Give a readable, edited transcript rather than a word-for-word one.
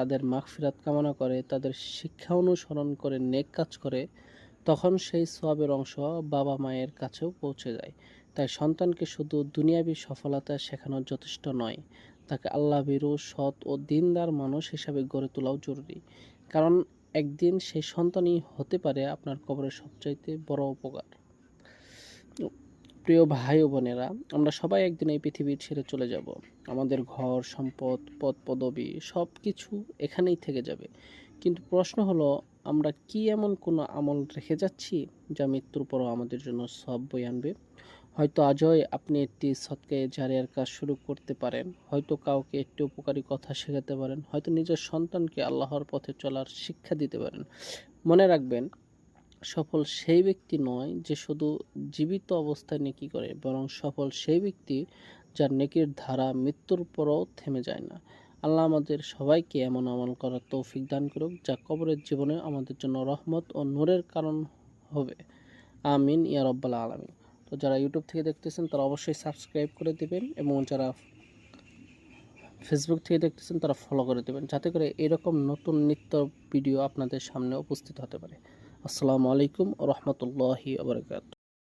তাদের মাগফিরাত কামনা করে, তাদের শিক্ষা অনুসরণ করে নেক কাজ করে, তখন সেই সওয়াবের অংশ বাবা মায়ের কাছেও পৌঁছে যায়। তাই সন্তানকে শুধু দুনিয়াবী সফলতা শেখানো যথেষ্ট নয়, তাকে আল্লাহভীরু, সৎ ও দিনদার মানুষ হিসাবে গড়ে তোলাও জরুরি। কারণ একদিন সেই সন্তানই হতে পারে আপনার কবরের সবচাইতে বড় উপকার। প্রিয় ভাই ও বোনেরা, আমরা সবাই একদিন এই পৃথিবী ছেড়ে চলে যাব। আমাদের ঘর, সম্পদ, পদ পদবি সব কিছু এখানেই থেকে যাবে। কিন্তু প্রশ্ন হলো, আমরা কি এমন কোনো আমল রেখে যাচ্ছি যা মৃত্যুর পরও আমাদের জন্য সওয়াব বয়ে আনবে? হয়তো আজই আপনি একটি সদকায়ে জারিয়ার কাজ শুরু করতে পারেন, হয়তো কাউকে একটি উপকারী কথা শেখাতে পারেন, হয়তো নিজের সন্তানকে আল্লাহর পথে চলার শিক্ষা দিতে পারেন। মনে রাখবেন, সফল সেই ব্যক্তি নয় যে শুধু জীবিত অবস্থায় নেকি করে, বরং সফল সেই ব্যক্তি যার নেকির ধারা মৃত্যুর পরও থেমে যায় না। আল্লাহ আমাদের সবাইকে এমন আমল করার তৌফিক দান করুক যা কবরের জীবনে আমাদের জন্য রহমত ও নূরের কারণ হবে। আমিন ইয়া রব্বাল আলামিন। তো যারা ইউটিউব থেকে দেখতেছেন তারা অবশ্যই সাবস্ক্রাইব করে দিবেন, এবং যারা ফেসবুক থেকে দেখতেছেন তারা ফলো করে দেবেন, যাতে করে এরকম নতুন নিত্য ভিডিও আপনাদের সামনে উপস্থিত হতে পারে। আসসালামু আলাইকুম ওয়া রাহমাতুল্লাহি ওয়া বারাকাতুহু।